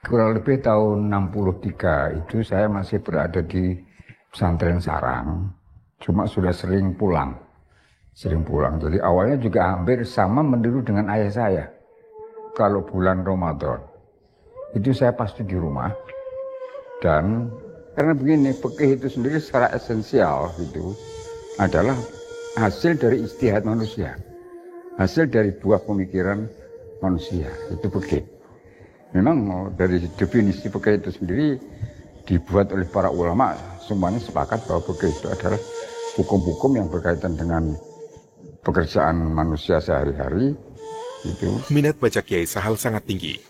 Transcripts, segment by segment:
Kurang lebih tahun 63 itu saya masih berada di pesantren Sarang. Cuma sudah sering pulang. Jadi awalnya juga hampir sama meniru dengan ayah saya. Kalau bulan Ramadan, itu saya pasti di rumah. Dan karena begini, fikih itu sendiri secara esensial itu adalah hasil dari ijtihad manusia. Hasil dari buah pemikiran manusia, itu fikih. Memang dari definisi fikih itu sendiri dibuat oleh para ulama, semuanya sepakat bahwa fikih itu adalah hukum-hukum yang berkaitan dengan pekerjaan manusia sehari-hari. Itu. Minat baca Kiai Sahal sangat tinggi.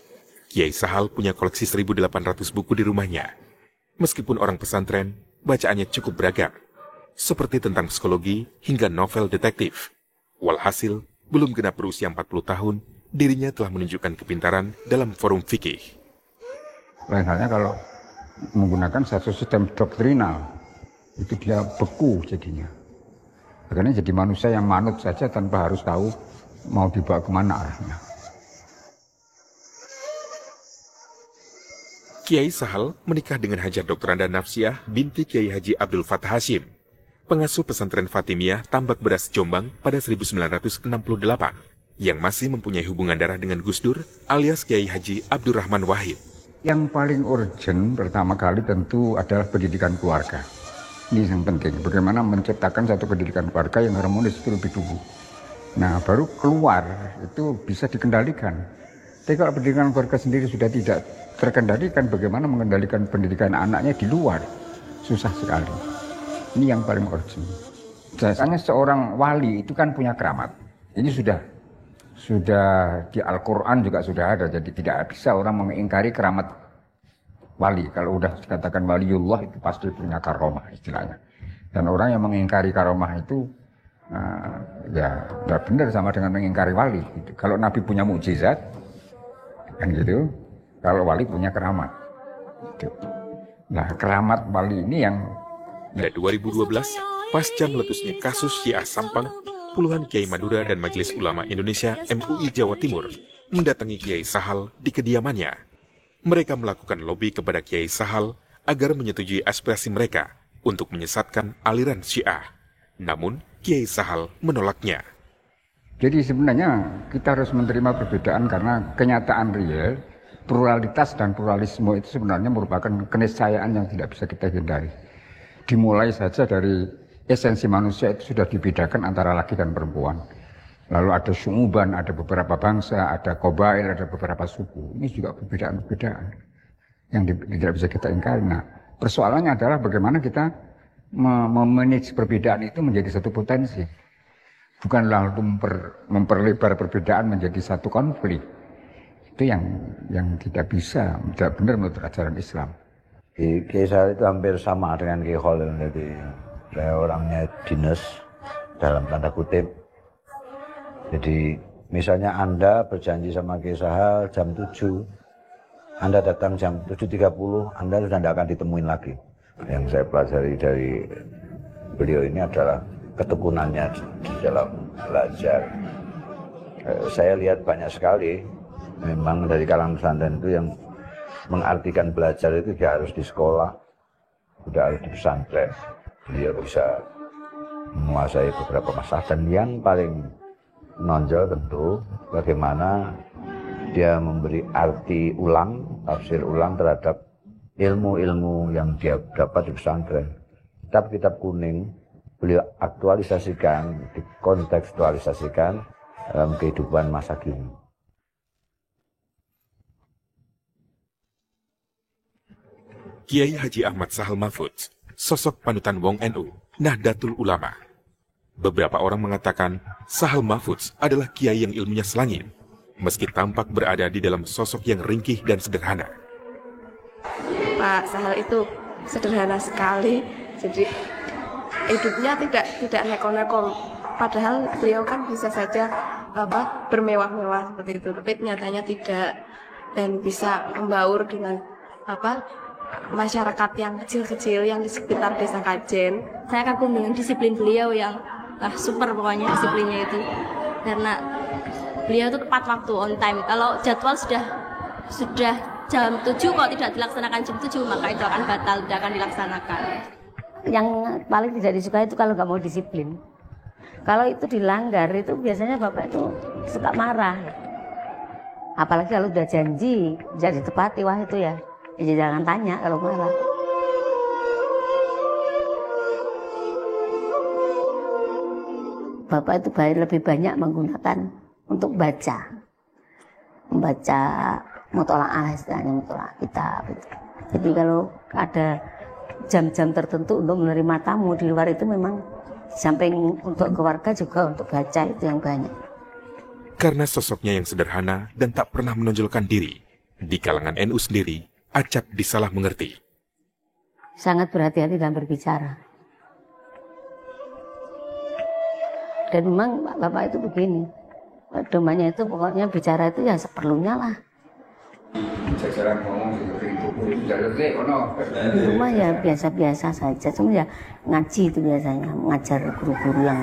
Kiai Sahal punya koleksi 1.800 buku di rumahnya. Meskipun orang pesantren, bacaannya cukup beragam. Seperti tentang psikologi hingga novel detektif. Walhasil, belum genap berusia 40 tahun, dirinya telah menunjukkan kepintaran dalam forum fikih. Lain halnya kalau menggunakan satu sistem doktrinal, itu dia beku jadinya. Akhirnya jadi manusia yang manut saja tanpa harus tahu mau dibawa kemana arahnya. Kiai Sahal menikah dengan Hajar Dr. Anda Nafsiah binti Kiai Haji Abdul Fattah Hashim, pengasuh pesantren Fatimiyah Tambak Beras Jombang pada 1968. Yang masih mempunyai hubungan darah dengan Gus Dur alias Kiai Haji Abdurrahman Wahid. Yang paling urgent pertama kali tentu adalah pendidikan keluarga. Ini yang penting, bagaimana menciptakan satu pendidikan keluarga yang harmonis itu lebih dulu. Nah, baru keluar itu bisa dikendalikan. Tapi kalau pendidikan keluarga sendiri sudah tidak terkendalikan, bagaimana mengendalikan pendidikan anaknya di luar? Susah sekali. Ini yang paling urgent. Biasanya seorang wali itu kan punya keramat. Ini sudah di Al-Quran juga sudah ada, jadi tidak bisa orang mengingkari keramat wali. Kalau udah dikatakan waliullah itu pasti punya karomah istilahnya. Dan orang yang mengingkari karomah itu ya tidak benar, sama dengan mengingkari wali gitu. Kalau Nabi punya mukjizat kan gitu, kalau wali punya keramat gitu. Nah, keramat wali ini yang pada 2012 pasca meletusnya kasus Syiah Sampang, puluhan Kiai Madura dan Majelis Ulama Indonesia MUI Jawa Timur mendatangi Kiai Sahal di kediamannya. Mereka melakukan lobi kepada Kiai Sahal agar menyetujui aspirasi mereka untuk menyesatkan aliran Syiah. Namun, Kiai Sahal menolaknya. Jadi sebenarnya kita harus menerima perbedaan karena kenyataan real, pluralitas dan pluralisme itu sebenarnya merupakan keniscayaan yang tidak bisa kita hindari. Dimulai saja dari esensi manusia itu sudah dibedakan antara laki dan perempuan. Lalu ada syu'uban, ada beberapa bangsa, ada qabail, ada beberapa suku. Ini juga perbedaan-perbedaan yang tidak bisa kita ingkari. Nah, persoalannya adalah bagaimana kita memanage perbedaan itu menjadi satu potensi. Bukan lalu memperlebar perbedaan menjadi satu konflik. Itu yang tidak bisa, tidak benar menurut ajaran Islam. Kiai Sahal itu hampir sama dengan Kiai Khalil. Jadi saya orangnya dinas dalam tanda kutip. Jadi misalnya Anda berjanji sama Kiai Sahal jam 7, Anda datang jam 7.30, Anda sudah tidak akan ditemuin lagi. Yang saya pelajari dari beliau ini adalah ketekunannya di dalam belajar. Saya lihat banyak sekali memang dari kalangan pesantren itu yang mengartikan belajar itu tidak harus di sekolah, tidak harus di pesantren. Dia bisa menguasai beberapa masalah, dan yang paling menonjol tentu bagaimana dia memberi arti ulang, tafsir ulang terhadap ilmu-ilmu yang dia dapat di pesantren. Kitab-kitab kuning beliau aktualisasikan, dikontekstualisasikan dalam kehidupan masa kini. Kiai Haji Ahmad Sahal Mahfudz, sosok panutan Wong NU, Nahdlatul Ulama. Beberapa orang mengatakan Sahal Mahfudz adalah kiai yang ilmunya selangit, meski tampak berada di dalam sosok yang ringkih dan sederhana. Pak Sahal itu sederhana sekali, jadi hidupnya tidak neko-neko. Padahal beliau kan bisa saja bermewah-mewah seperti itu, tapi nyatanya tidak, dan bisa membaur dengan masyarakat yang kecil-kecil yang di sekitar desa Kajen. Saya kagum dengan disiplin beliau yang super, pokoknya disiplinnya itu, karena beliau itu tepat waktu, on time. Kalau jadwal sudah jam 7 kalau tidak dilaksanakan jam 7 maka itu akan batal, tidak akan dilaksanakan. Yang paling tidak disukai itu kalau nggak mau disiplin. Kalau itu dilanggar itu biasanya bapak itu suka marah. Apalagi kalau udah janji jadi ditepati, wah itu ya jangan tanya kalau marah. Bapak itu lebih banyak menggunakan untuk membaca mutola'ah, istilahnya mutola'ah kitab. Jadi kalau ada jam-jam tertentu untuk menerima tamu di luar itu memang samping untuk keluarga juga untuk baca itu yang banyak. Karena sosoknya yang sederhana dan tak pernah menonjolkan diri, di kalangan NU sendiri, acap disalah mengerti. Sangat berhati-hati dalam berbicara. Dan memang bapak itu begini, domanya itu pokoknya bicara itu ya seperlunya lah. Jajaran ngomong seperti itu, Di rumah ya biasa-biasa saja, cuma ya ngaji itu biasanya, ngajar guru-guru yang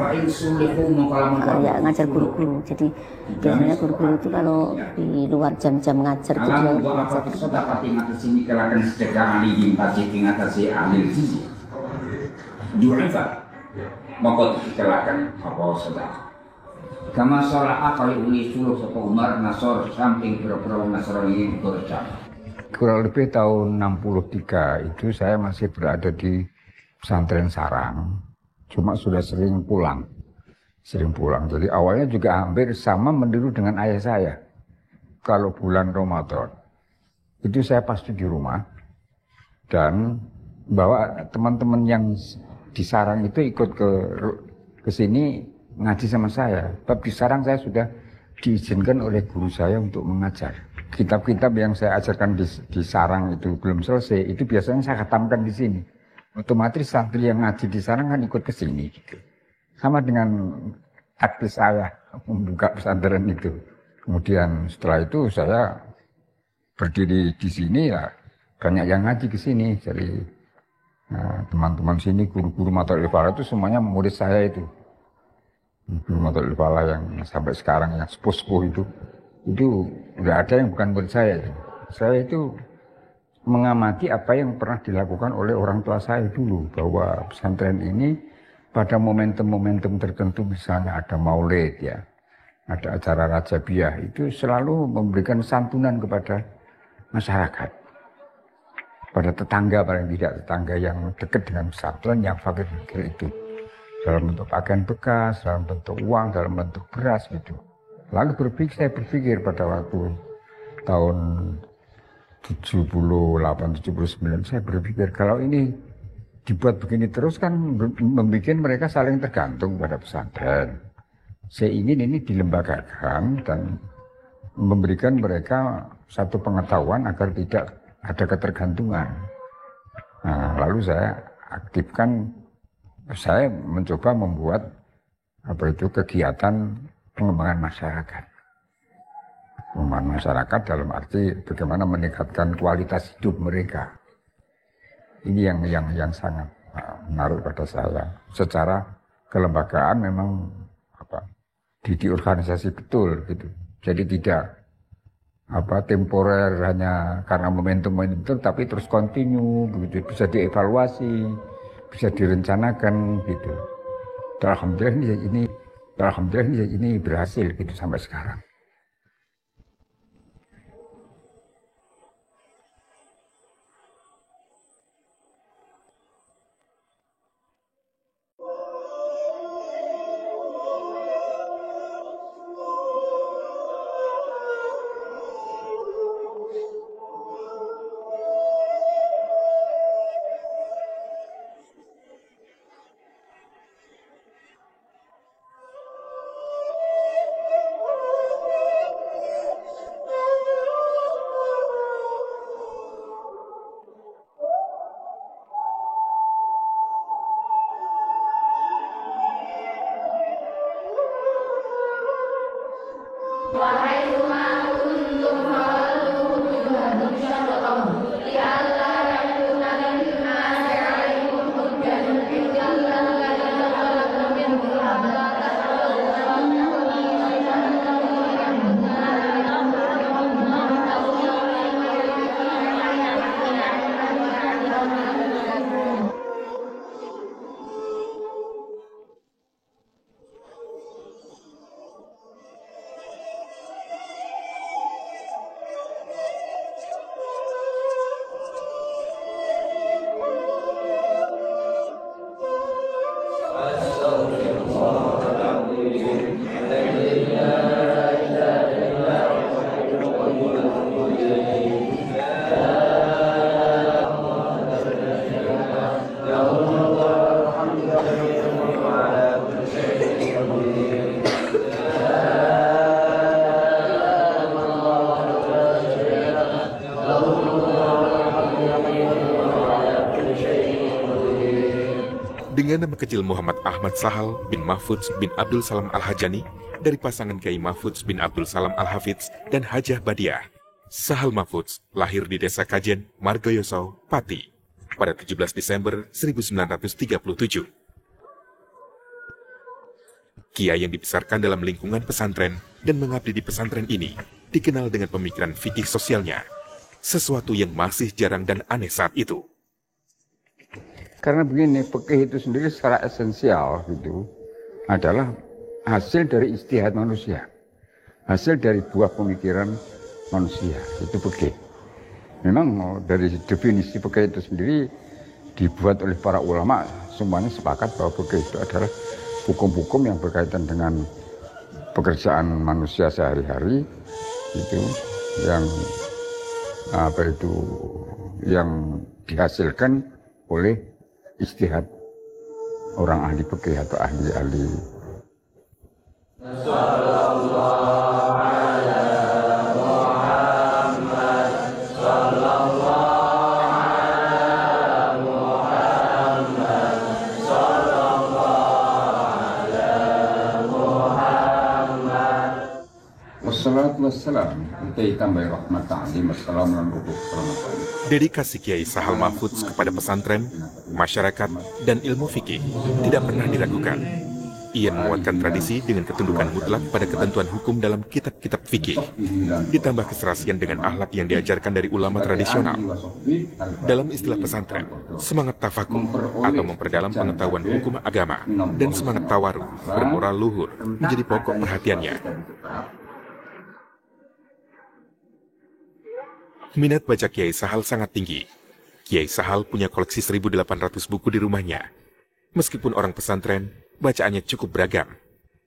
ya ngajar guru-guru. Jadi biasanya guru-guru itu kalau di luar jam-jam ngajar itu dia ngajar. Dapat ingatasi nikelakan sedekah alihim pasti ingatasi alil sisi. Ju'ifat maka dikelakan apa sedekah. Kama sholat kali uni suluh sapa Umar Nasor samping pura-pura Nasrani berjam. Kurang lebih tahun 63 itu saya masih berada di pesantren Sarang. Cuma sudah sering pulang. Jadi awalnya juga hampir sama meniru dengan ayah saya. Kalau bulan Ramadan itu saya pasti di rumah dan bawa teman-teman yang di Sarang itu ikut ke sini ngaji sama saya. Sebab di Sarang saya sudah diizinkan oleh guru saya untuk mengajar. Kitab-kitab yang saya ajarkan di Sarang itu belum selesai, itu biasanya saya khatamkan di sini. Otomatis santri yang ngaji di Sarang kan ikut ke sini. Gitu. Sama dengan aktif saya membuka pesantren itu. Kemudian setelah itu saya berdiri di sini ya banyak yang ngaji ke sini. Jadi teman-teman sini guru-guru Matul Ifala itu semuanya murid saya itu. Guru Matul Ifala yang sampai sekarang yang sepuh-sepuh itu nggak ada yang bukan murid saya itu. Saya itu mengamati apa yang pernah dilakukan oleh orang tua saya dulu, bahwa pesantren ini pada momentum-momentum tertentu, misalnya ada maulid ya, ada acara Rajabiyah, itu selalu memberikan santunan kepada masyarakat, pada tetangga, paling tidak tetangga yang dekat dengan pesantren yang fakir-fakir itu, dalam bentuk pakaian bekas, dalam bentuk uang, dalam bentuk beras gitu. Lalu saya berpikir pada waktu tahun 78-79, saya berpikir kalau ini dibuat begini terus kan membuat mereka saling tergantung pada pesantren. Saya ingin ini dilembagakan dan memberikan mereka satu pengetahuan agar tidak ada ketergantungan. Nah, lalu saya aktifkan, saya mencoba membuat kegiatan pengembangan masyarakat. Pengembangan masyarakat dalam arti bagaimana meningkatkan kualitas hidup mereka. Ini yang sangat menaruh pada saya. Secara kelembagaan memang di organisasi betul gitu. Jadi tidak temporer hanya karena momentum itu, tapi terus kontinu begitu, bisa dievaluasi, bisa direncanakan gitu. Alhamdulillah ini berhasil gitu sampai sekarang. Dengan nama kecil Muhammad Ahmad Sahal bin Mahfudz bin Abdul Salam Al-Hajani dari pasangan Kiai Mahfudz bin Abdul Salam Al-Hafidz dan Hajah Badiah, Sahal Mahfudz lahir di Desa Kajen, Margoyoso, Pati pada 17 Desember 1937. Kiai yang dibesarkan dalam lingkungan pesantren dan mengabdi di pesantren ini dikenal dengan pemikiran fikih sosialnya, sesuatu yang masih jarang dan aneh saat itu. Karena begini, fikih itu sendiri secara esensial gitu adalah hasil dari ijtihad manusia, hasil dari buah pemikiran manusia, itu fikih. Memang dari definisi fikih itu sendiri dibuat oleh para ulama, semuanya sepakat bahwa fikih itu adalah hukum-hukum yang berkaitan dengan pekerjaan manusia sehari-hari, itu yang dihasilkan oleh ijtihad orang ahli fikih atau ahli-ahli. Dedikasi Kiai Sahal Mahfudz kepada pesantren, masyarakat, dan ilmu fikih tidak pernah diragukan. Ia menguatkan tradisi dengan ketundukan mutlak pada ketentuan hukum dalam kitab-kitab fikih, ditambah keserasian dengan akhlak yang diajarkan dari ulama tradisional. Dalam istilah pesantren, semangat tafakur atau memperdalam pengetahuan hukum agama dan semangat tawaruh bermoral luhur menjadi pokok perhatiannya. Minat baca Kiai Sahal sangat tinggi. Kiai Sahal punya koleksi 1.800 buku di rumahnya. Meskipun orang pesantren, bacaannya cukup beragam,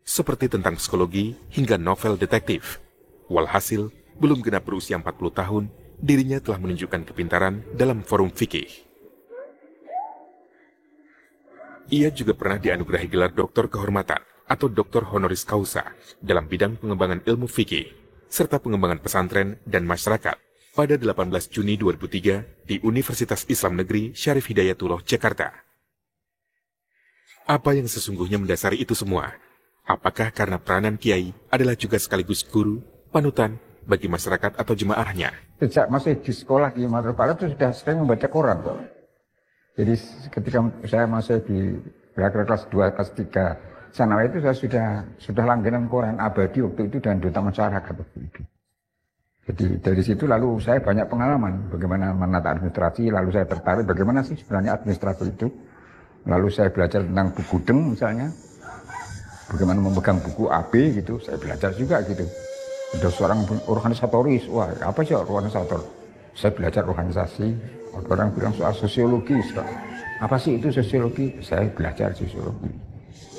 seperti tentang psikologi hingga novel detektif. Walhasil, belum genap berusia 40 tahun, dirinya telah menunjukkan kepintaran dalam forum fikih. Ia juga pernah dianugerahi gelar doktor kehormatan atau doktor honoris causa dalam bidang pengembangan ilmu fikih, serta pengembangan pesantren dan masyarakat pada 18 Juni 2003 di Universitas Islam Negeri Syarif Hidayatullah, Jakarta. Apa yang sesungguhnya mendasari itu semua? Apakah karena peranan Kiai adalah juga sekaligus guru, panutan bagi masyarakat atau jemaahnya? Sejak masih di sekolah di Madura itu sudah sering membaca Quran. Jadi ketika saya masih di kelas 2, kelas 3 sanawiyah itu saya sudah langganan Quran abadi waktu itu dan duta masyarakat waktu itu. Jadi dari situ lalu saya banyak pengalaman bagaimana menata administrasi, lalu saya tertarik bagaimana sih sebenarnya administrasi itu. Lalu saya belajar tentang buku Deng misalnya, bagaimana memegang buku AB gitu, saya belajar juga gitu. Ada seorang organisatoris, wah apa sih organisator? Saya belajar organisasi, orang bilang soal sosiologi, apa sih itu sosiologi? Saya belajar sosiologi.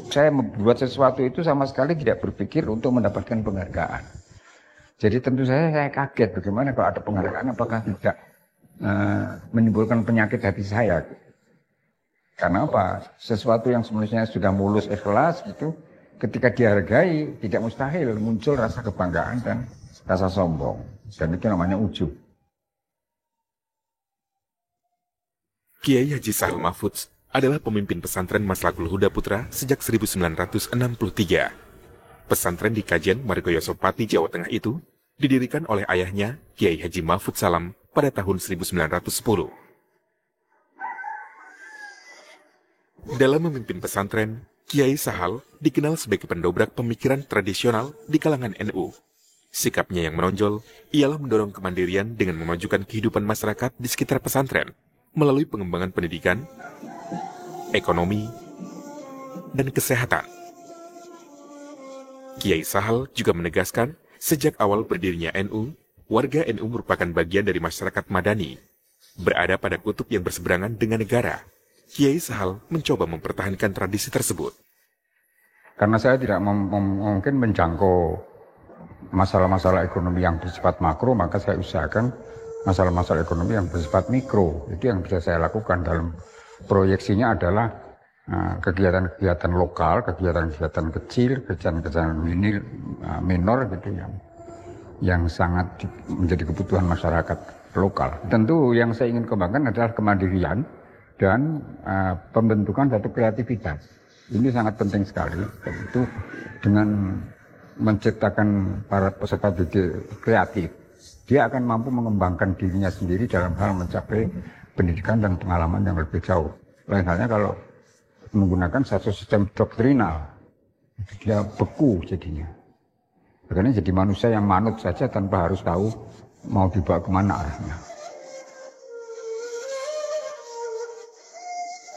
Saya membuat sesuatu itu sama sekali tidak berpikir untuk mendapatkan penghargaan. Jadi tentu saya kaget bagaimana kalau ada penghargaan apakah tidak menimbulkan penyakit hati saya. Karena apa? Sesuatu yang sebenarnya sudah mulus ikhlas itu ketika dihargai tidak mustahil muncul rasa kebanggaan dan rasa sombong. Dan itu namanya ujub. Kiai Haji Sahal Mahfudz adalah pemimpin pesantren Maslakul Huda Putra sejak 1963. Pesantren di Kajen, Margoyoso, Pati, Jawa Tengah itu didirikan oleh ayahnya, Kiai Haji Mahfudz Salam, pada tahun 1910. Dalam memimpin pesantren, Kiai Sahal dikenal sebagai pendobrak pemikiran tradisional di kalangan NU. Sikapnya yang menonjol ialah mendorong kemandirian dengan memajukan kehidupan masyarakat di sekitar pesantren melalui pengembangan pendidikan, ekonomi, dan kesehatan. Kiai Sahal juga menegaskan, sejak awal berdirinya NU, warga NU merupakan bagian dari masyarakat madani, berada pada kutub yang berseberangan dengan negara. Kiai Sahal mencoba mempertahankan tradisi tersebut. Karena saya tidak mungkin menjangkau masalah-masalah ekonomi yang bersifat makro, maka saya usahakan masalah-masalah ekonomi yang bersifat mikro. Itu yang bisa saya lakukan dalam proyeksinya adalah kegiatan-kegiatan lokal, kegiatan-kegiatan kecil, kegiatan-kegiatan minor gitu yang sangat menjadi kebutuhan masyarakat lokal. Tentu yang saya ingin kembangkan adalah kemandirian dan pembentukan satu kreativitas. Ini sangat penting sekali. Dan itu dengan menciptakan para peserta didik kreatif, dia akan mampu mengembangkan dirinya sendiri dalam hal mencapai pendidikan dan pengalaman yang lebih jauh. Lain halnya kalau menggunakan satu sistem doktrinal, dia beku jadinya. Makanya jadi manusia yang manut saja tanpa harus tahu mau dibawa kemana arahnya.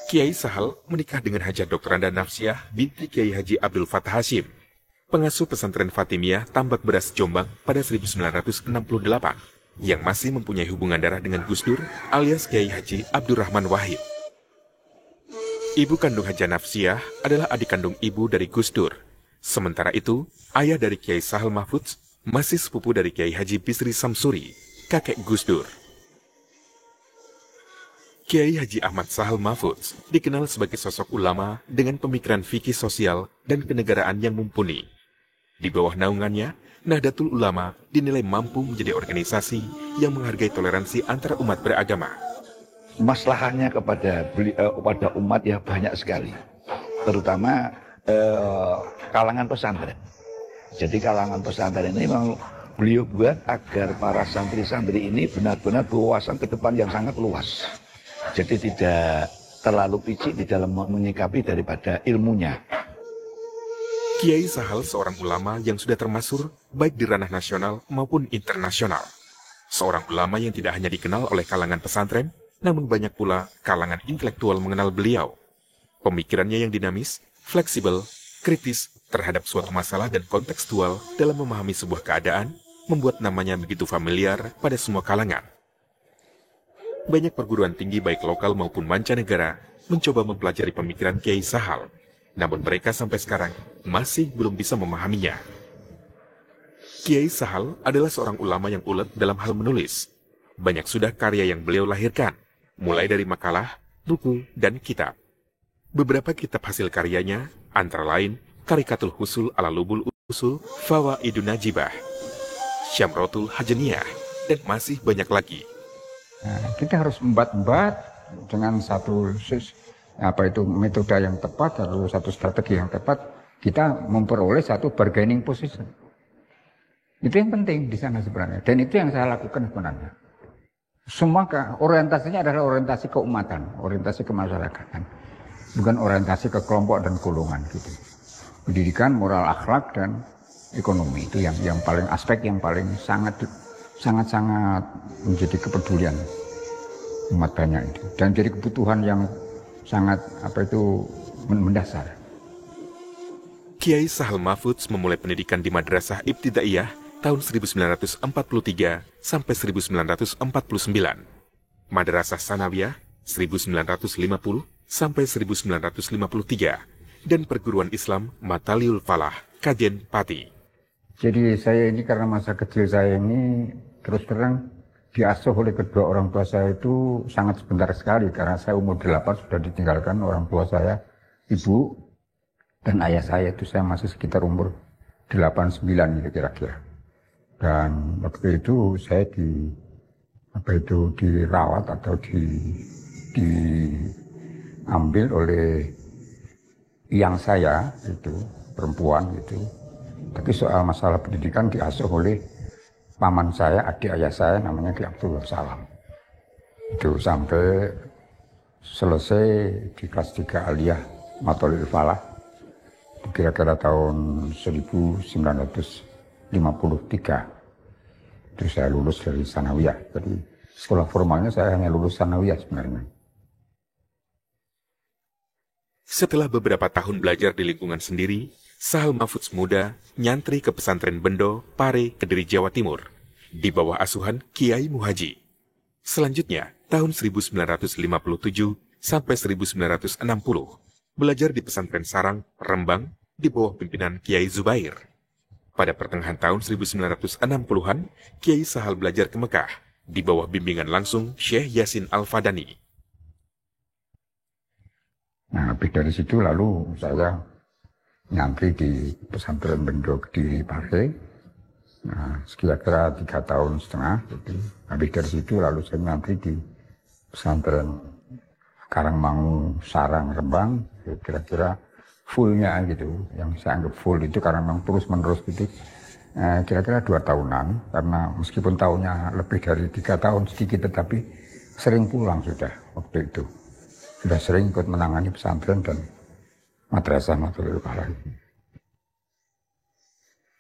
Kiai Sahal menikah dengan Haja Dr. Anda Nafsiah binti Kiai Haji Abdul Fattah Hashim, pengasuh pesantren Fatimiyah Tambak Beras Jombang pada 1968, yang masih mempunyai hubungan darah dengan Gus Dur alias Kiai Haji Abdurrahman Wahid. Ibu kandung Haja Nafsiah adalah adik kandung ibu dari Gus Dur. Sementara itu, ayah dari Kiai Sahal Mahfudz masih sepupu dari Kiai Haji Bisri Samsuri, kakek Gus Dur. Kiai Haji Ahmad Sahal Mahfudz dikenal sebagai sosok ulama dengan pemikiran fikih sosial dan kenegaraan yang mumpuni. Di bawah naungannya, Nahdlatul Ulama dinilai mampu menjadi organisasi yang menghargai toleransi antara umat beragama. Maslahannya kepada umat ya banyak sekali, terutama kalangan pesantren. Jadi kalangan pesantren ini memang beliau buat agar para santri-santri ini benar-benar berwawasan ke depan yang sangat luas. Jadi tidak terlalu picik di dalam menyikapi daripada ilmunya. Kiai Sahal seorang ulama yang sudah termasuk baik di ranah nasional maupun internasional. Seorang ulama yang tidak hanya dikenal oleh kalangan pesantren, namun banyak pula kalangan intelektual mengenal beliau. Pemikirannya yang dinamis, fleksibel, kritis terhadap suatu masalah dan kontekstual dalam memahami sebuah keadaan, membuat namanya begitu familiar pada semua kalangan. Banyak perguruan tinggi baik lokal maupun mancanegara mencoba mempelajari pemikiran Kiai Sahal, namun mereka sampai sekarang masih belum bisa memahaminya. Kiai Sahal adalah seorang ulama yang ulet dalam hal menulis. Banyak sudah karya yang beliau lahirkan, mulai dari makalah, buku, dan kitab. Beberapa kitab hasil karyanya antara lain Karikatul Husul ala Lubul Usul, Fawaidun Najibah, Syamrotul Hajaniyah, dan masih banyak lagi. Nah, kita harus embat-embat dengan satu metode yang tepat atau satu strategi yang tepat, kita memperoleh satu bargaining position. Itu yang penting di sana sebenarnya, dan itu yang saya lakukan sebenarnya. Semua orientasinya adalah orientasi keumatan, orientasi kemasyarakatan, bukan orientasi ke kelompok dan golongan gitu. Pendidikan, moral, akhlak, dan ekonomi itu yang paling aspek yang paling sangat menjadi kepedulian umat banyak itu, dan jadi kebutuhan yang sangat mendasar. Kiai Sahal Mahfudz memulai pendidikan di Madrasah Ibtidaiyah tahun 1943 sampai 1949, Madrasah Sanawiyah 1950 sampai 1953, dan perguruan Islam Mataliul Falah, Kajen Pati. Jadi saya ini karena masa kecil saya ini terus terang diasuh oleh kedua orang tua saya itu sangat sebentar sekali, karena saya umur 8 sudah ditinggalkan orang tua saya, ibu dan ayah saya itu saya masih sekitar umur 8-9 gitu kira-kira. Dan waktu itu saya dirawat atau diambil oleh yang saya itu perempuan gitu. Tapi soal masalah pendidikan diasuh oleh paman saya, adik ayah saya namanya Ki Abdul Salam. Itu sampai selesai di kelas 3 Aliyah Mathalul Falah kira-kira tahun 1953. Terus saya lulus dari Sanawiyah. Jadi sekolah formalnya saya hanya lulus Sanawiyah sebenarnya. Setelah beberapa tahun belajar di lingkungan sendiri, Sahal Mahfudz muda nyantri ke pesantren Bendo, Pare, Kediri, Jawa Timur, di bawah asuhan Kiai Muhaji. Selanjutnya, tahun 1957 sampai 1960, belajar di pesantren Sarang, Rembang, di bawah pimpinan Kiai Zubair. Pada pertengahan tahun 1960-an, Kiai Sahal belajar ke Mekah, di bawah bimbingan langsung Syekh Yasin Al-Fadani. Nah, lebih dari situ lalu saya nyantri di pesantren Bendo Kediri Pare. Nah, kira-kira 3,5 tahun. Jadi, habis dari situ lalu saya nyantri di pesantren Karangmangu, Sarang, Rembang, kira-kira fullnya gitu. Yang saya anggap full itu karena memang terus-menerus gitu. Kira-kira 2 tahunan, karena meskipun tahunnya lebih dari 3 tahun sedikit, tetapi sering pulang sudah waktu itu. Sudah sering ikut menangani pesantren dan madrasah Madrasatul Falah.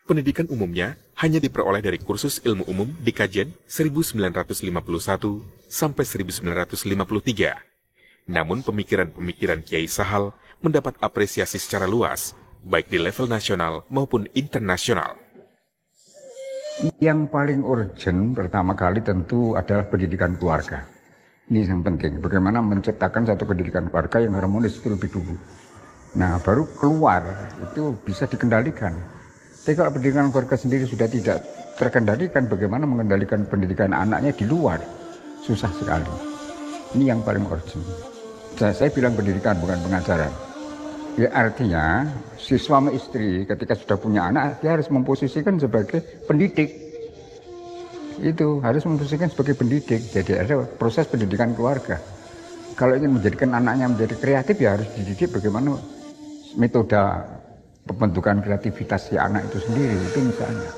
Pendidikan umumnya hanya diperoleh dari kursus ilmu umum di Kajen 1951 sampai 1953. Namun pemikiran-pemikiran Kiai Sahal mendapat apresiasi secara luas, baik di level nasional maupun internasional. Yang paling urgent pertama kali tentu adalah pendidikan keluarga. Ini yang penting, bagaimana menciptakan satu pendidikan keluarga yang harmonis itu lebih dulu. Nah, baru keluar itu bisa dikendalikan. Tapi kalau pendidikan keluarga sendiri sudah tidak terkendalikan, bagaimana mengendalikan pendidikan anaknya di luar? Susah sekali. Ini yang paling urgent. Saya bilang pendidikan bukan pengajaran. Ya artinya siswa sama istri ketika sudah punya anak, dia harus memposisikan sebagai pendidik. Itu harus memposisikan sebagai pendidik. Jadi ada proses pendidikan keluarga. Kalau ingin menjadikan anaknya menjadi kreatif, ya harus dididik bagaimana metode pembentukan kreativitas si anak itu sendiri, itu misalnya.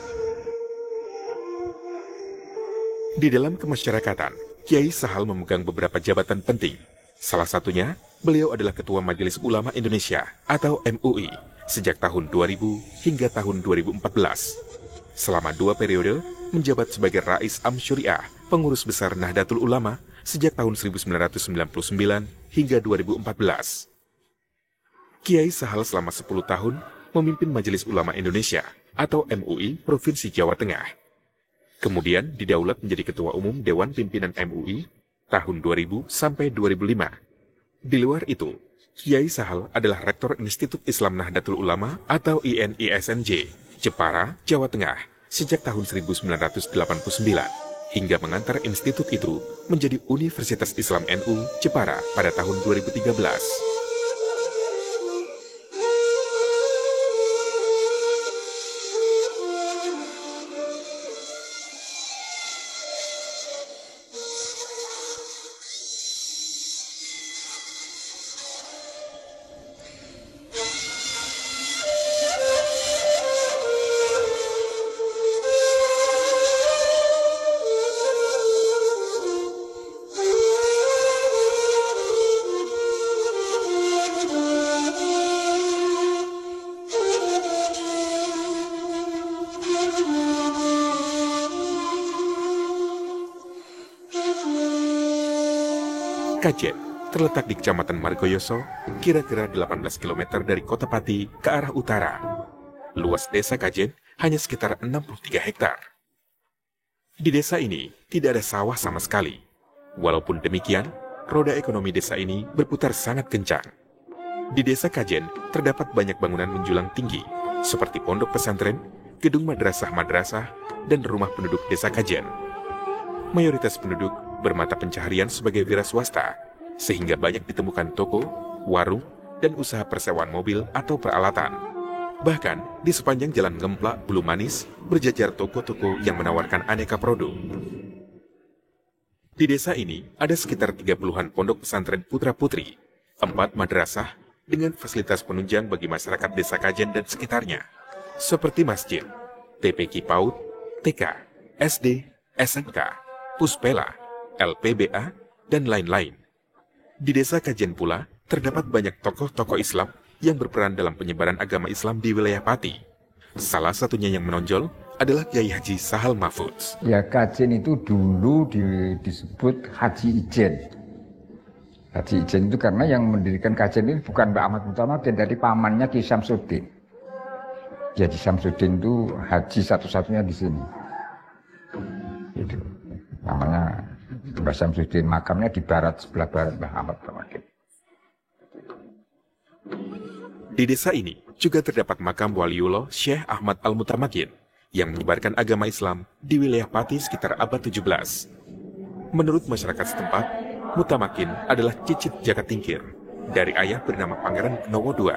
Di dalam kemasyarakatan, Kiai Sahal memegang beberapa jabatan penting. Salah satunya, beliau adalah Ketua Majelis Ulama Indonesia atau MUI sejak tahun 2000 hingga tahun 2014. Selama 2 periode, menjabat sebagai Rais Am Syuriah, pengurus besar Nahdlatul Ulama sejak tahun 1999 hingga 2014. Kiai Sahal selama 10 tahun memimpin Majelis Ulama Indonesia atau MUI Provinsi Jawa Tengah. Kemudian didaulat menjadi Ketua Umum Dewan Pimpinan MUI tahun 2000 sampai 2005. Di luar itu, Kiai Sahal adalah Rektor Institut Islam Nahdlatul Ulama atau INISNJ, Jepara, Jawa Tengah sejak tahun 1989 hingga mengantar institut itu menjadi Universitas Islam NU Jepara pada tahun 2013. Kajen terletak di Kecamatan Margoyoso, kira-kira 18 km dari Kota Pati ke arah utara. Luas desa Kajen hanya sekitar 63 hektar. Di desa ini tidak ada sawah sama sekali. Walaupun demikian, roda ekonomi desa ini berputar sangat kencang. Di desa Kajen terdapat banyak bangunan menjulang tinggi, seperti pondok pesantren, gedung madrasah-madrasah, dan rumah penduduk desa Kajen. Mayoritas penduduk bermata pencaharian sebagai wira swasta, sehingga banyak ditemukan toko, warung, dan usaha persewaan mobil atau peralatan. Bahkan, di sepanjang jalan Ngemplak Bulu Manis, berjajar toko-toko yang menawarkan aneka produk. Di desa ini, ada sekitar 30-an pondok pesantren putra-putri, 4 madrasah, dengan fasilitas penunjang bagi masyarakat desa Kajen dan sekitarnya, seperti masjid, TPQ PAUD, TK, SD, SMK, Puspela, LPBA, dan lain-lain. Di desa Kajen pula, terdapat banyak tokoh-tokoh Islam yang berperan dalam penyebaran agama Islam di wilayah Pati. Salah satunya yang menonjol adalah Kiai Haji Sahal Mahfudz. Ya, Kajen itu dulu disebut Haji Ijen. Haji Ijen itu karena yang mendirikan Kajen ini bukan Mbak Ahmad Mutamakin, dari pamannya Ki Syamsuddin. Jadi Syamsuddin itu haji satu-satunya di sini. Gitu. Namanya Mbah Syamsuddin, makamnya di barat, sebelah barat Mbah Ahmad Mutamakin. Di desa ini juga terdapat makam Waliullah Syekh Ahmad Al-Mutamakin yang menyebarkan agama Islam di wilayah Pati sekitar abad 17. Menurut masyarakat setempat, Mutamakin adalah cicit Jaka Tingkir dari ayah bernama Pangeran Penowo II.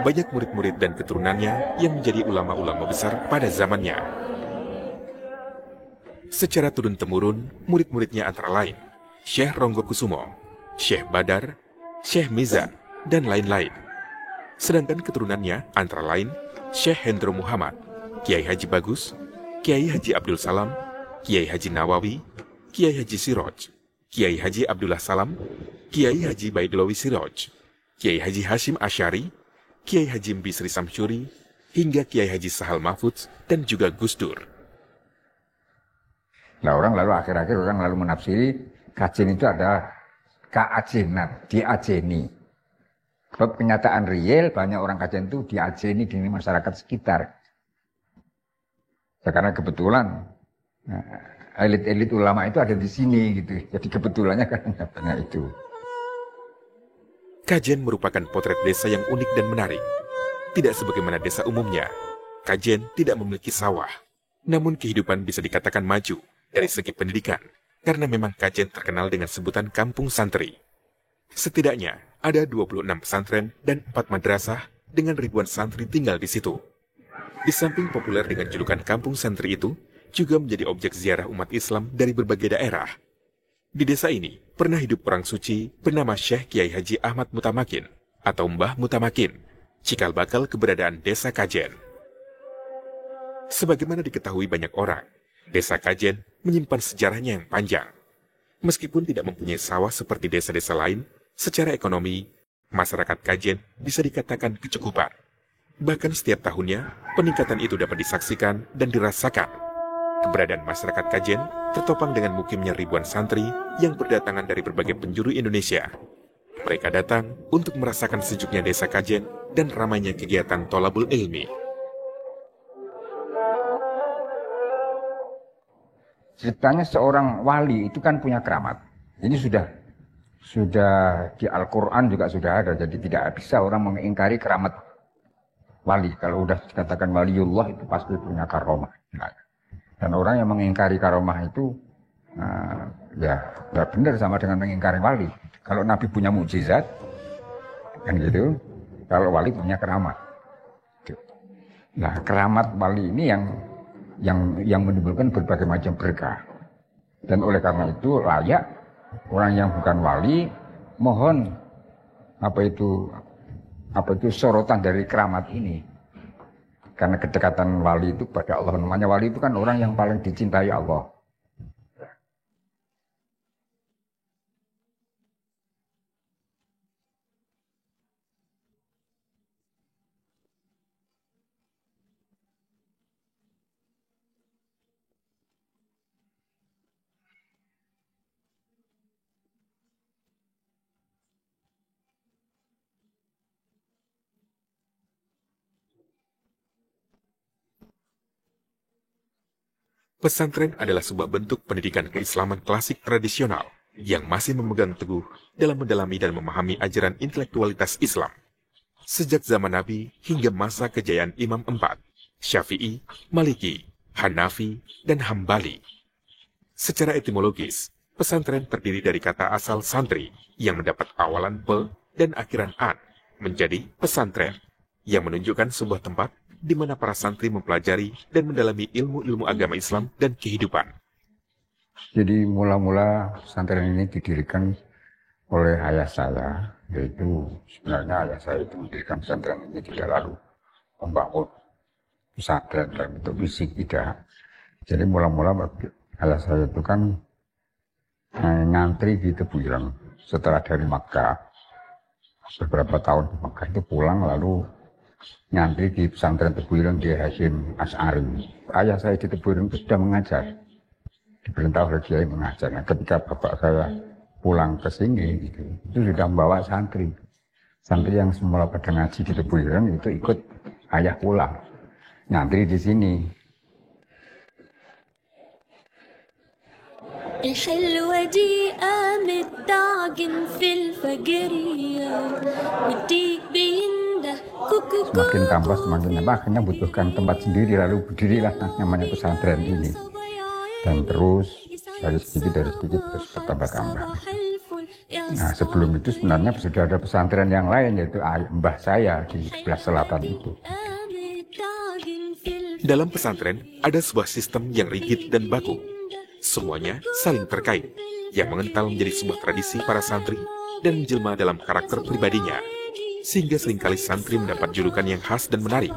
Banyak murid-murid dan keturunannya yang menjadi ulama-ulama besar pada zamannya. Secara turun-temurun, murid-muridnya antara lain Syekh Ronggo Kusumo, Syekh Badar, Syekh Mizan, dan lain-lain. Sedangkan keturunannya antara lain Syekh Hendro Muhammad, Kiai Haji Bagus, Kiai Haji Abdul Salam, Kiai Haji Nawawi, Kiai Haji Siroj, Kiai Haji Abdullah Salam, Kiai Haji Baidlawi Siroj, Kiai Haji Hashim Asyari, Kiai Haji Bisri Samsyuri, hingga Kiai Haji Sahal Mahfudz, dan juga Gus Dur. Nah, orang lalu akhir-akhir orang lalu menafsiri kajen itu adalah keajenat, diajeni. Sebab kenyataan real banyak orang kajen itu diajeni di masyarakat sekitar. Karena kebetulan elit-elit ulama itu ada di sini gitu. Jadi kebetulannya kan banyak itu. Kajen merupakan potret desa yang unik dan menarik. Tidak sebagaimana desa umumnya, Kajen tidak memiliki sawah. Namun kehidupan bisa dikatakan maju dari segi pendidikan, karena memang Kajen terkenal dengan sebutan kampung santri. Setidaknya ada 26 pesantren dan 4 madrasah dengan ribuan santri tinggal di situ. Di samping populer dengan julukan kampung santri itu, juga menjadi objek ziarah umat Islam dari berbagai daerah. Di desa ini pernah hidup orang suci bernama Syekh Kiai Haji Ahmad Mutamakin atau Mbah Mutamakin, cikal bakal keberadaan desa Kajen. Sebagaimana diketahui banyak orang, desa Kajen menyimpan sejarahnya yang panjang. Meskipun tidak mempunyai sawah seperti desa-desa lain, secara ekonomi, masyarakat Kajen bisa dikatakan kecukupan. Bahkan setiap tahunnya, peningkatan itu dapat disaksikan dan dirasakan. Keberadaan masyarakat Kajen tertopang dengan mukimnya ribuan santri yang berdatangan dari berbagai penjuru Indonesia. Mereka datang untuk merasakan sejuknya desa Kajen dan ramainya kegiatan tholabul ilmi. Ceritanya seorang wali itu kan punya keramat. Ini sudah di Al-Quran juga sudah ada. Jadi tidak bisa orang mengingkari keramat wali. Kalau sudah dikatakan waliullah itu pasti punya karomah. Dan orang yang mengingkari karomah itu ya benar sama dengan mengingkari wali. Kalau Nabi punya mukjizat kan gitu. Kalau wali punya keramat. Nah, keramat wali ini yang menimbulkan berbagai macam berkah. Dan oleh karena itu layak orang yang bukan wali mohon apa itu sorotan dari keramat ini. Karena kedekatan wali itu pada Allah. Namanya wali itu kan orang yang paling dicintai Allah. Pesantren adalah sebuah bentuk pendidikan keislaman klasik tradisional yang masih memegang teguh dalam mendalami dan memahami ajaran intelektualitas Islam. Sejak zaman Nabi hingga masa kejayaan Imam Empat, Syafi'i, Maliki, Hanafi, dan Hambali. Secara etimologis, pesantren terdiri dari kata asal santri yang mendapat awalan pe dan akhiran an menjadi pesantren yang menunjukkan sebuah tempat di mana para santri mempelajari dan mendalami ilmu-ilmu agama Islam dan kehidupan. Jadi mula-mula pesantren ini didirikan oleh ayah saya, yaitu sebenarnya ayah saya itu mendirikan pesantren ini tidak lalu membangun pesantren dalam bentuk fisik tidak. Jadi mula-mula ayah saya itu kan ngantri di Tebuireng setelah dari Makkah. Beberapa tahun di Makkah itu pulang lalu ngantri di pesantren Tebuireng di Hashim Asy'ari. Ayah saya di Tebuireng itu sudah mengajar, diperintah oleh Kiai mengajar. Nah, ketika bapak saya pulang ke sini, itu sudah membawa santri. Santri yang semula pada ngaji di Tebuireng itu ikut ayah pulang, ngantri di sini. الحلوة دي قامت تعجن في الفجرية والديك بينده كوكو. Semakin tambah semakin nambah, akhirnya butuhkan tempat sendiri, lalu berdirilah namanya pesantren ini. Dan terus dari sedikit terus bertambah-tambah. Nah, sebelum itu sebenarnya sudah ada pesantren yang lain, yaitu mbah saya di sebelah selatan itu. Dalam pesantren ada sebuah sistem yang rigid dan baku. Semuanya saling terkait, yang mengental menjadi sebuah tradisi para santri dan menjelma dalam karakter pribadinya, sehingga seringkali santri mendapat julukan yang khas dan menarik,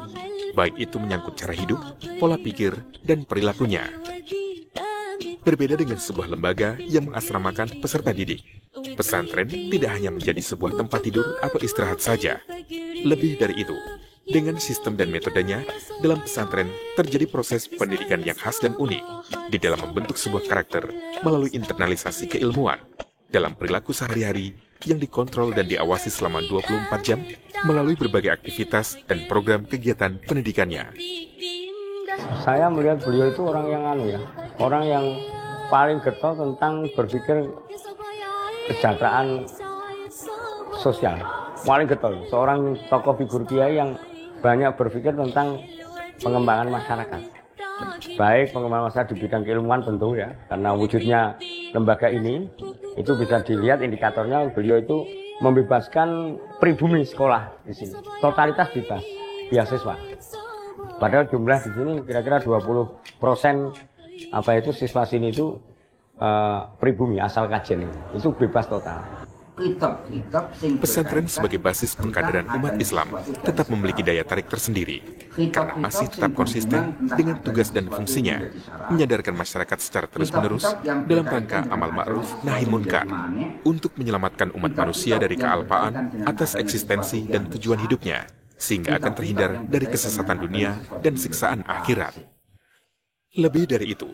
baik itu menyangkut cara hidup, pola pikir, dan perilakunya. Berbeda dengan sebuah lembaga yang mengasramakan peserta didik, pesantren tidak hanya menjadi sebuah tempat tidur atau istirahat saja. Lebih dari itu, dengan sistem dan metodenya, dalam pesantren terjadi proses pendidikan yang khas dan unik di dalam membentuk sebuah karakter melalui internalisasi keilmuan dalam perilaku sehari-hari yang dikontrol dan diawasi selama 24 jam melalui berbagai aktivitas dan program kegiatan pendidikannya. Saya melihat beliau itu orang yang orang yang paling getol tentang berpikir kesejahteraan sosial. Paling getol, seorang tokoh figur kiai yang banyak berpikir tentang pengembangan masyarakat. Baik pengembangan masyarakat di bidang keilmuan tentu ya, karena wujudnya lembaga ini itu bisa dilihat indikatornya beliau itu membebaskan pribumi sekolah di sini. Totalitas bebas beasiswa. Padahal jumlah di sini kira-kira 20% siswa sini itu pribumi asal kajian itu bebas total. Pesantren sebagai basis pengkaderan umat Islam tetap memiliki daya tarik tersendiri karena masih tetap konsisten dengan tugas dan fungsinya menyadarkan masyarakat secara terus-menerus dalam rangka amal ma'ruf nahi munkar untuk menyelamatkan umat manusia dari kealpaan atas eksistensi dan tujuan hidupnya sehingga akan terhindar dari kesesatan dunia dan siksaan akhirat. Lebih dari itu,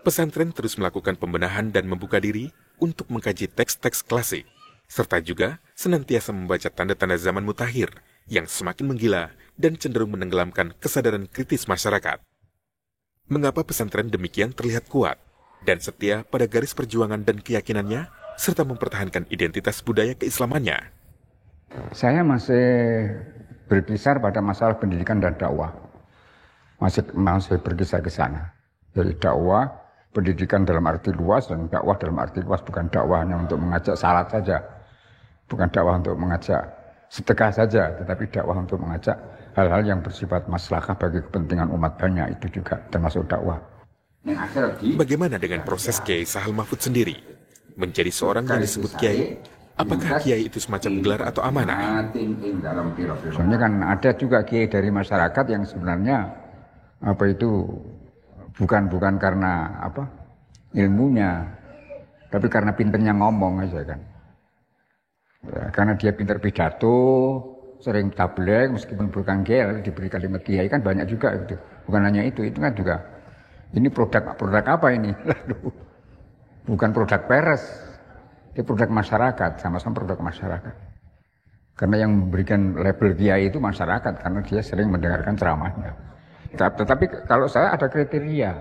pesantren terus melakukan pembenahan dan membuka diri untuk mengkaji teks-teks klasik serta juga senantiasa membaca tanda-tanda zaman mutakhir yang semakin menggila dan cenderung menenggelamkan kesadaran kritis masyarakat. Mengapa pesantren demikian terlihat kuat dan setia pada garis perjuangan dan keyakinannya, serta mempertahankan identitas budaya keislamannya? Saya masih berkisar pada masalah pendidikan dan dakwah. Masih berkisar ke sana. Jadi dakwah, pendidikan dalam arti luas, dan dakwah dalam arti luas bukan dakwah hanya untuk mengajak salat saja. Bukan dakwah untuk mengajak sedekah saja, tetapi dakwah untuk mengajak hal-hal yang bersifat maslahah bagi kepentingan umat banyak, itu juga termasuk dakwah. Bagaimana dengan proses Kiai Sahal Mahfudz sendiri? Menjadi seorang yang disebut Kiai, apakah Kiai itu semacam gelar atau amanah? Soalnya kan ada juga Kiai dari masyarakat yang sebenarnya bukan karena ilmunya, tapi karena pinternya ngomong aja kan. Ya, karena dia pintar pidato, sering tabligh, meskipun bukan kiai, diberi kalimat kiai kan banyak juga itu. Bukan hanya itu kan juga. Ini produk apa ini? Bukan produk peres, ini produk masyarakat, sama-sama produk masyarakat. Karena yang memberikan label kiai itu masyarakat, karena dia sering mendengarkan ceramahnya. Tetapi kalau saya ada kriteria,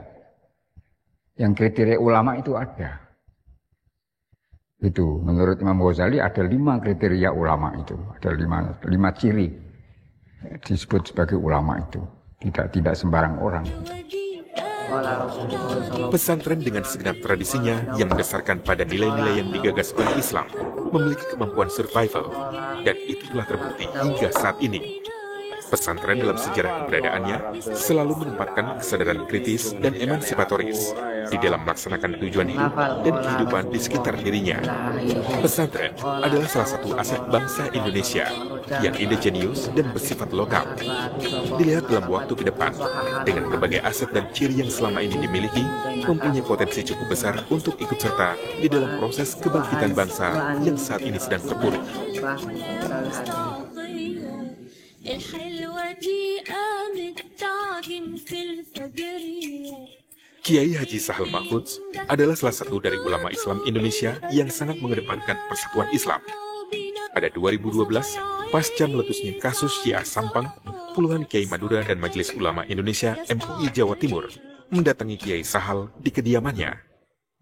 yang kriteria ulama itu ada. Itu menurut Imam Ghazali ada 5 kriteria ulama itu, ada 5 ciri disebut sebagai ulama itu, tidak sembarang orang. Pesantren dengan segenap tradisinya yang berdasarkan pada nilai-nilai yang digagas oleh Islam memiliki kemampuan survival, dan itu telah terbukti hingga saat ini. Pesantren dalam sejarah keberadaannya selalu menempatkan kesadaran kritis dan emansipatoris di dalam melaksanakan tujuan hidup dan kehidupan di sekitar dirinya. Pesantren adalah salah satu aset bangsa Indonesia yang indogenius dan bersifat lokal. Dilihat dalam waktu ke depan, dengan berbagai aset dan ciri yang selama ini dimiliki, mempunyai potensi cukup besar untuk ikut serta di dalam proses kebangkitan bangsa yang saat ini sedang terpuruk. Kiai Haji Sahal Mahfudz adalah salah satu dari ulama Islam Indonesia yang sangat mengedepankan persatuan Islam. Pada 2012, pasca meletusnya kasus Syiah Sampang, puluhan Kiai Madura dan Majelis Ulama Indonesia MUI Jawa Timur mendatangi Kiai Sahal di kediamannya.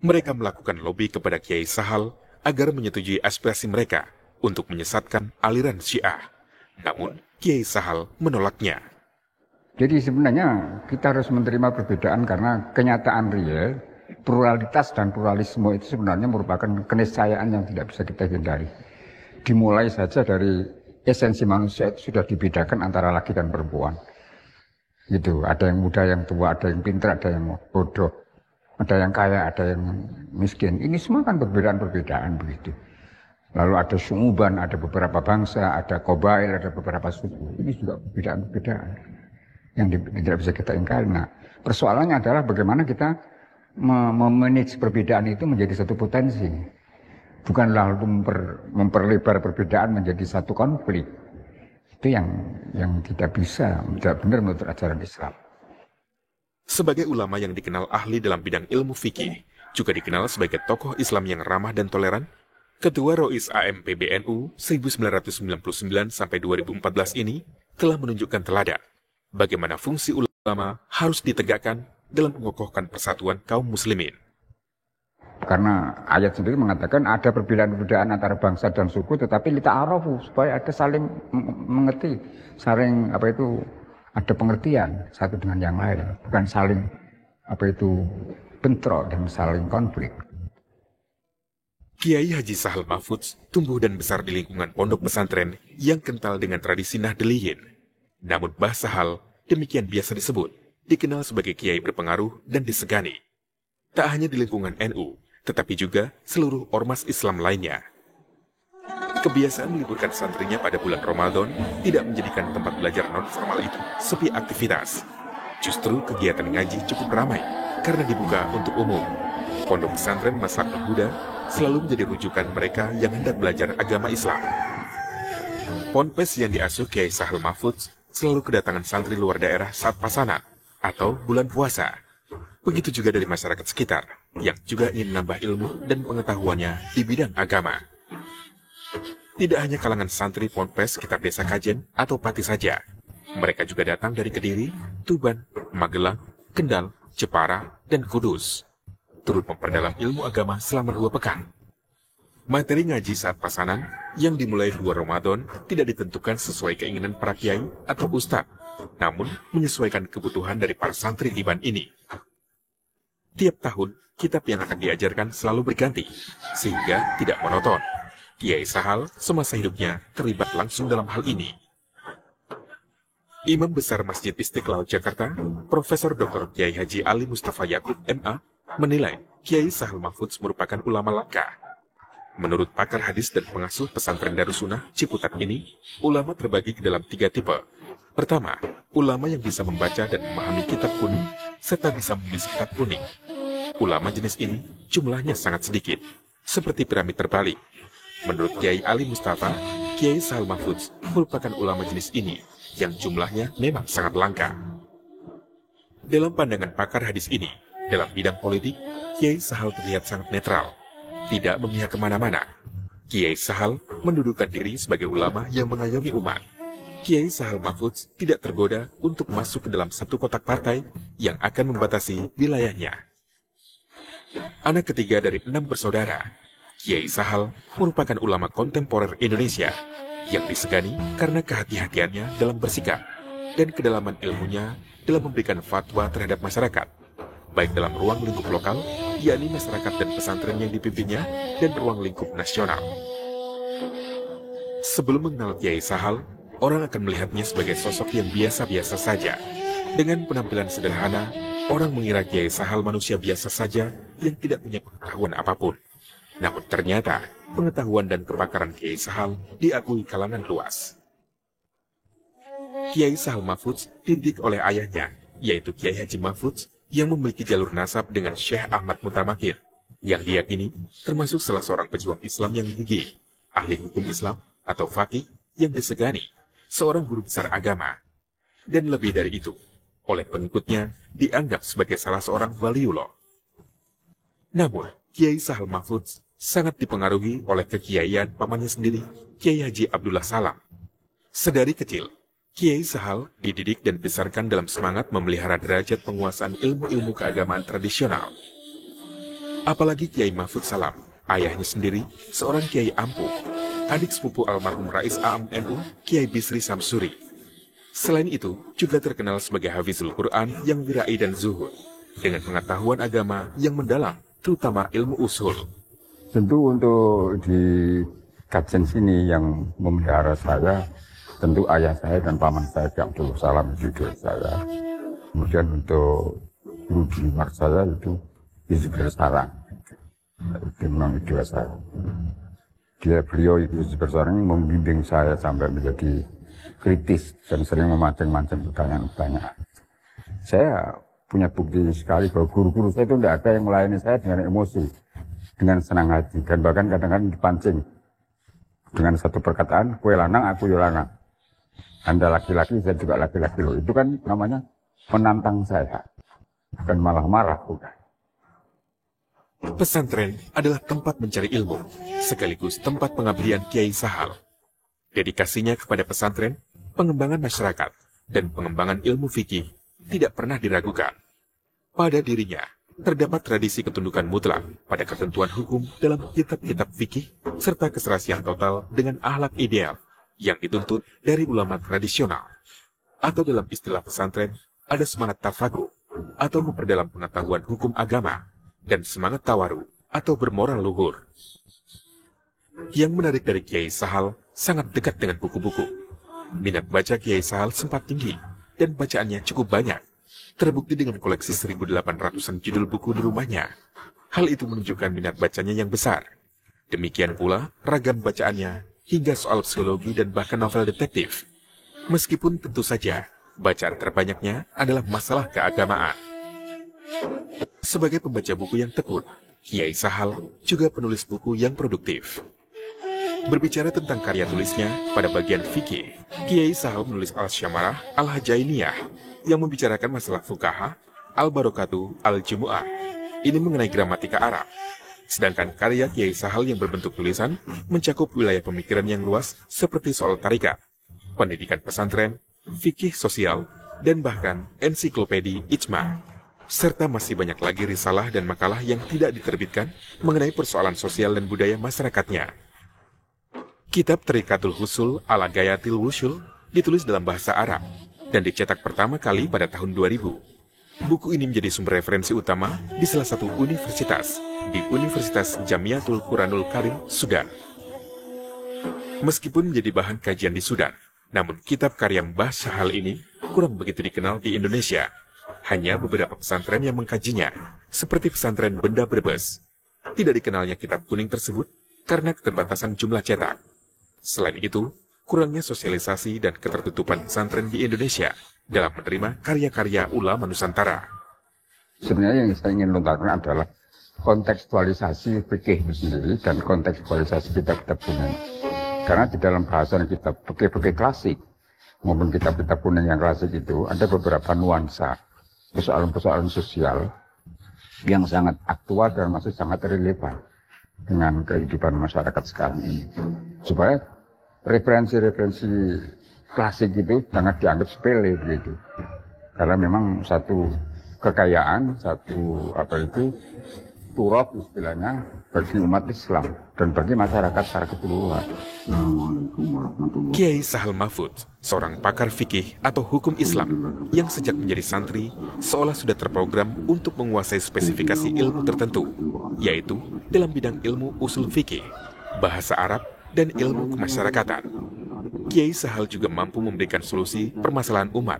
Mereka melakukan lobi kepada Kiai Sahal agar menyetujui aspirasi mereka untuk menyesatkan aliran Syiah. Namun, Kiai Sahal menolaknya. Jadi sebenarnya kita harus menerima perbedaan karena kenyataan real, pluralitas dan pluralisme itu sebenarnya merupakan keniscayaan yang tidak bisa kita hindari. Dimulai saja dari esensi manusia itu sudah dibedakan antara laki dan perempuan. Gitu, ada yang muda, yang tua, ada yang pintar, ada yang bodoh, ada yang kaya, ada yang miskin. Ini semua kan perbedaan-perbedaan begitu. Lalu ada Syu'uban, ada beberapa bangsa, ada Qabail, ada beberapa suku. Ini juga perbedaan-perbedaan yang tidak bisa kita ingkari. Nah, persoalannya adalah bagaimana kita memanage perbedaan itu menjadi satu potensi. Bukanlah memperlebar perbedaan menjadi satu konflik. Itu yang tidak bisa, tidak benar menurut ajaran Islam. Sebagai ulama yang dikenal ahli dalam bidang ilmu fikih, juga dikenal sebagai tokoh Islam yang ramah dan toleran, Ketua Rois AM PBNU 1999 sampai 2014 ini telah menunjukkan teladan bagaimana fungsi ulama harus ditegakkan dalam mengokohkan persatuan kaum muslimin. Karena ayat sendiri mengatakan ada perbedaan-perbedaan antara bangsa dan suku, tetapi lita'arafu, supaya ada saling mengerti, saling ada pengertian satu dengan yang lain, bukan saling bentrok dan saling konflik. Kiai Haji Sahal Mahfudz tumbuh dan besar di lingkungan pondok pesantren yang kental dengan tradisi Nahdliyin. Namun Mbah Sahal, demikian biasa disebut, dikenal sebagai kiai berpengaruh dan disegani. Tak hanya di lingkungan NU, tetapi juga seluruh ormas Islam lainnya. Kebiasaan meliburkan santrinya pada bulan Ramadan tidak menjadikan tempat belajar non-formal itu sepi aktivitas. Justru kegiatan ngaji cukup ramai karena dibuka untuk umum. Pondok pesantren Maslakul Huda selalu menjadi rujukan mereka yang hendak belajar agama Islam. Ponpes yang diasuh Kiai Sahal Mahfudz selalu kedatangan santri luar daerah saat pasanan atau bulan puasa. Begitu juga dari masyarakat sekitar yang juga ingin menambah ilmu dan pengetahuannya di bidang agama. Tidak hanya kalangan santri Ponpes sekitar desa Kajen atau Pati saja. Mereka juga datang dari Kediri, Tuban, Magelang, Kendal, Jepara, dan Kudus. Turut memperdalam ilmu agama selama 2 pekan. Materi ngaji saat pasanan yang dimulai 2 Ramadan tidak ditentukan sesuai keinginan para kiai atau ustadz, namun menyesuaikan kebutuhan dari para santri Iban ini. Tiap tahun, kitab yang akan diajarkan selalu berganti, sehingga tidak monoton. Kiai Sahal semasa hidupnya terlibat langsung dalam hal ini. Imam Besar Masjid Istiqlal Jakarta, Profesor Dr. Kiai Haji Ali Mustafa Yakub MA, menilai Kiai Sahal Mahfudz merupakan ulama langka. Menurut pakar hadis dan pengasuh pesantren Darussunnah Ciputat ini, ulama terbagi ke dalam 3 tipe. Pertama, ulama yang bisa membaca dan memahami kitab kuning, serta bisa menulis kitab kuning. Ulama jenis ini jumlahnya sangat sedikit, seperti piramid terbalik. Menurut Kiai Ali Mustafa, Kiai Sahal Mahfudz merupakan ulama jenis ini, yang jumlahnya memang sangat langka. Dalam pandangan pakar hadis ini, dalam bidang politik, Kiai Sahal terlihat sangat netral, tidak memihak kemana-mana. Kiai Sahal mendudukan diri sebagai ulama yang mengayomi umat. Kiai Sahal Mahfudz tidak tergoda untuk masuk ke dalam satu kotak partai yang akan membatasi wilayahnya. Anak ketiga dari 6 bersaudara, Kiai Sahal merupakan ulama kontemporer Indonesia yang disegani karena kehati-hatiannya dalam bersikap dan kedalaman ilmunya dalam memberikan fatwa terhadap masyarakat, baik dalam ruang lingkup lokal, yakni masyarakat dan pesantren yang dipimpinnya, dan ruang lingkup nasional. Sebelum mengenal Kiai Sahal, orang akan melihatnya sebagai sosok yang biasa-biasa saja. Dengan penampilan sederhana, orang mengira Kiai Sahal manusia biasa saja yang tidak punya pengetahuan apapun. Namun ternyata, pengetahuan dan kepakaran Kiai Sahal diakui kalangan luas. Kiai Sahal Mahfudz dididik oleh ayahnya, yaitu Kiai Haji Mahfudz, yang memiliki jalur nasab dengan Syekh Ahmad Mutamakir, yang diyakini termasuk salah seorang pejuang Islam yang gigih, ahli hukum Islam atau faqih yang disegani, seorang guru besar agama. Dan lebih dari itu, oleh pengikutnya dianggap sebagai salah seorang waliullah. Namun, Kiai Sahal Mahfudz sangat dipengaruhi oleh kekiaian pamannya sendiri, Kiai Haji Abdullah Salam. Sedari kecil, Kiai Sahal dididik dan dibesarkan dalam semangat memelihara derajat penguasaan ilmu-ilmu keagamaan tradisional. Apalagi Kiai Mahfudz Salam, ayahnya sendiri seorang Kiai ampuh, adik sepupu almarhum Rais AM NU, Kiai Bisri Samsuri. Selain itu, juga terkenal sebagai hafizul Quran yang wirai dan zuhud, dengan pengetahuan agama yang mendalam, terutama ilmu usul. Tentu untuk di Kajen sini yang memelihara saya, tentu ayah saya dan paman saya, Abdul Salam juga saya. Kemudian untuk guru di luar saya itu Hizbul Sarang. Itu memang idola saya. Beliau itu sebenarnya membimbing saya sampai menjadi kritis dan sering memancing-mancing pertanyaan-pertanyaan. Saya punya bukti sekali bahwa guru-guru saya itu tidak ada yang melayani saya dengan emosi, dengan senang hati, dan bahkan kadang-kadang dipancing dengan satu perkataan, kue lanang, aku yo lanang. Anda laki-laki, saya juga laki-laki loh. Itu kan namanya menantang saya, bukan malah marah, bukan. Pesantren adalah tempat mencari ilmu, sekaligus tempat pengabdian Kiai Sahal. Dedikasinya kepada pesantren, pengembangan masyarakat, dan pengembangan ilmu fikih tidak pernah diragukan. Pada dirinya, terdapat tradisi ketundukan mutlak pada ketentuan hukum dalam kitab-kitab fikih, serta keserasian total dengan akhlak ideal yang dituntut dari ulama tradisional. Atau dalam istilah pesantren, ada semangat tafakuh, atau memperdalam pengetahuan hukum agama, dan semangat tawaru atau bermoral luhur. Yang menarik dari Kiai Sahal sangat dekat dengan buku-buku. Minat baca Kiai Sahal sempat tinggi dan bacaannya cukup banyak. Terbukti dengan koleksi 1.800-an judul buku di rumahnya. Hal itu menunjukkan minat bacanya yang besar. Demikian pula ragam bacaannya hingga soal psikologi dan bahkan novel detektif. Meskipun tentu saja bacaan terbanyaknya adalah masalah keagamaan. Sebagai pembaca buku yang tekun, Kiai Sahal juga penulis buku yang produktif. Berbicara tentang karya tulisnya, pada bagian fikih, Kiai Sahal menulis Al-Syamarah Al-Hajainiyah yang membicarakan masalah fuqaha, Al-Barokatu Al-Jumu'ah. Ini mengenai gramatika Arab. Sedangkan karya Kiai Sahal yang berbentuk tulisan mencakup wilayah pemikiran yang luas seperti soal tarikat, pendidikan pesantren, fikih sosial, dan bahkan ensiklopedi ijma. Serta masih banyak lagi risalah dan makalah yang tidak diterbitkan mengenai persoalan sosial dan budaya masyarakatnya. Kitab Tariqatul Husul ala Gayatil Wusul ditulis dalam bahasa Arab dan dicetak pertama kali pada tahun 2000. Buku ini menjadi sumber referensi utama di salah satu universitas, di Universitas Jamiatul Quranul Karim, Sudan. Meskipun menjadi bahan kajian di Sudan, namun kitab karya Mbah Sahal ini kurang begitu dikenal di Indonesia. Hanya beberapa pesantren yang mengkajinya, seperti pesantren Benda Brebes. Tidak dikenalnya kitab kuning tersebut karena keterbatasan jumlah cetak. Selain itu, kurangnya sosialisasi dan ketertutupan pesantren di Indonesia dalam menerima karya-karya ulama Nusantara. Sebenarnya yang saya ingin lontarkan adalah kontekstualisasi fikih itu sendiri dan kontekstualisasi kitab-kitab kuning. Karena di dalam bahasan kitab fikih klasik maupun kitab-kitab kuning yang klasik itu ada beberapa nuansa persoalan-persoalan sosial yang sangat aktual dan masih sangat relevan dengan kehidupan masyarakat sekarang ini. Supaya referensi-referensi klasik itu sangat dianggap sepele begitu. Karena memang satu kekayaan, satu turab istilahnya bagi umat Islam dan bagi masyarakat secara keseluruhan. Kiai Sahal Mahfudz, seorang pakar fikih atau hukum Islam yang sejak menjadi santri seolah sudah terprogram untuk menguasai spesifikasi ilmu tertentu, yaitu dalam bidang ilmu usul fikih, bahasa Arab, dan ilmu kemasyarakatan. Kiai Sahal juga mampu memberikan solusi permasalahan umat,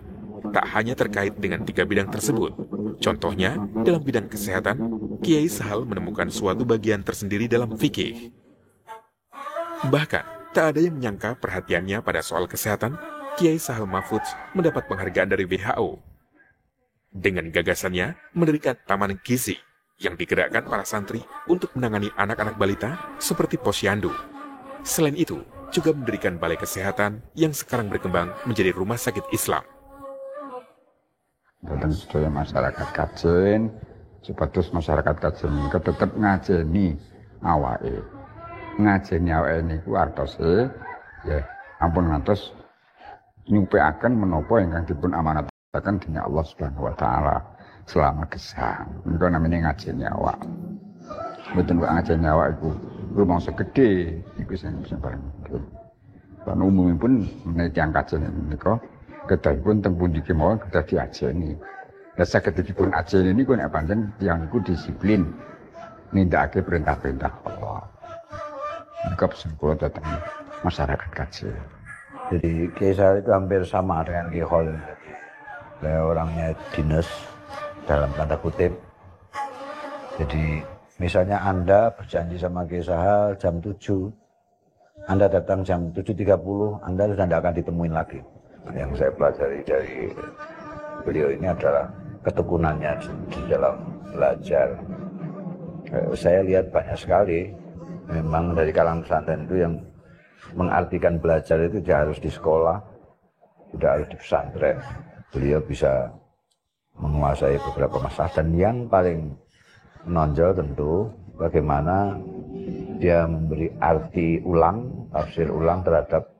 tak hanya terkait dengan 3 bidang tersebut. Contohnya, dalam bidang kesehatan, Kiai Sahal menemukan suatu bagian tersendiri dalam fikih. Bahkan, tak ada yang menyangka perhatiannya pada soal kesehatan, Kiai Sahal Mahfudz mendapat penghargaan dari WHO. Dengan gagasannya, mendirikan Taman Gizi yang digerakkan para santri untuk menangani anak-anak balita seperti posyandu. Selain itu, juga mendirikan balai kesehatan yang sekarang berkembang menjadi rumah sakit Islam. Dan supaya masyarakat kajen, supados masyarakat kajen niku tetep ngajeni awake. Ngajeni awake niku artose ya ampun ngantos nyupeaken menapa ingkang dipun amanataken dening Allah Subhanahu wa taala selama gesang. Niku namanya ngajeni awak. Mboten kok ngajeni awak iku rumangsa gedhe iku sing paling penting. Lan umumipun menawi tiyang kajen niku kedahipun teng pundi kemawon kedah diajeni. Lah saged dipun ajeni niku nek pancen tiyang niku disiplin nindakake perintah-perintah Allah. Niku kula datang masyarakat kajen. Jadi Kiai Sahal itu hampir sama dengan Kiai Khalil. Beliau orangnya dinas dalam tanda kutip. Jadi misalnya Anda berjanji sama Kiai Sahal jam 7 Anda datang jam 7.30, Anda sudah tidak akan ditemuin lagi. Yang saya pelajari dari beliau ini adalah ketekunannya di dalam belajar. Saya lihat banyak sekali memang dari kalangan pesantren itu yang mengartikan belajar itu tidak harus di sekolah, tidak harus di pesantren. Beliau bisa menguasai beberapa masalah, dan yang paling menonjol tentu bagaimana dia memberi arti ulang, tafsir ulang terhadap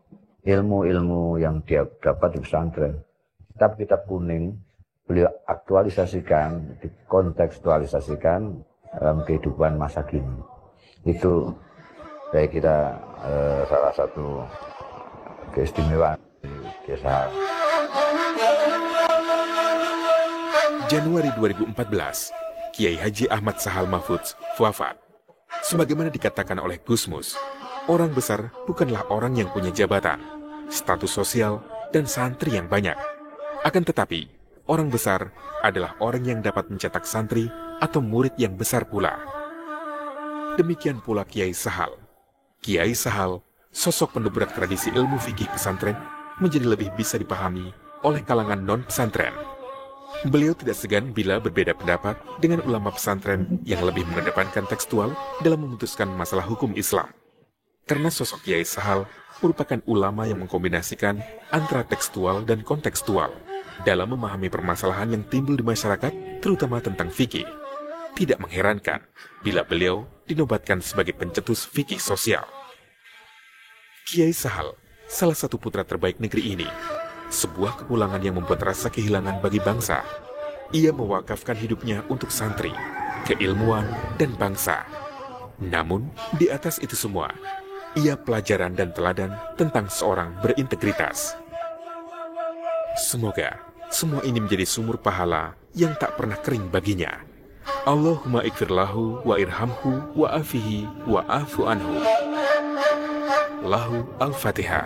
ilmu-ilmu yang dia dapat di pesantren. Kitab-kitab kuning beliau aktualisasikan, dikontekstualisasikan dalam kehidupan masa kini. Itu saya kira salah satu keistimewaan Kiai Sahal. Januari 2014, Kiai Haji Ahmad Sahal Mahfudz wafat. Sebagaimana dikatakan oleh Gusmus, orang besar bukanlah orang yang punya jabatan, status sosial, dan santri yang banyak. Akan tetapi, orang besar adalah orang yang dapat mencetak santri atau murid yang besar pula. Demikian pula Kiai Sahal. Kiai Sahal, sosok pendobrak tradisi ilmu fikih pesantren, menjadi lebih bisa dipahami oleh kalangan non-pesantren. Beliau tidak segan bila berbeda pendapat dengan ulama pesantren yang lebih mengedepankan tekstual dalam memutuskan masalah hukum Islam. Karena sosok Kiai Sahal merupakan ulama yang mengkombinasikan antara tekstual dan kontekstual dalam memahami permasalahan yang timbul di masyarakat, terutama tentang fikih. Tidak mengherankan bila beliau dinobatkan sebagai pencetus fikih sosial. Kiai Sahal, salah satu putra terbaik negeri ini, sebuah kepulangan yang membuat rasa kehilangan bagi bangsa. Ia mewakafkan hidupnya untuk santri, keilmuan, dan bangsa. Namun, di atas itu semua, ia pelajaran dan teladan tentang seorang berintegritas. Semoga semua ini menjadi sumur pahala yang tak pernah kering baginya. Allahumma ikfir lahu wa irhamhu wa afihi wa afu anhu. Lahu al-Fatihah.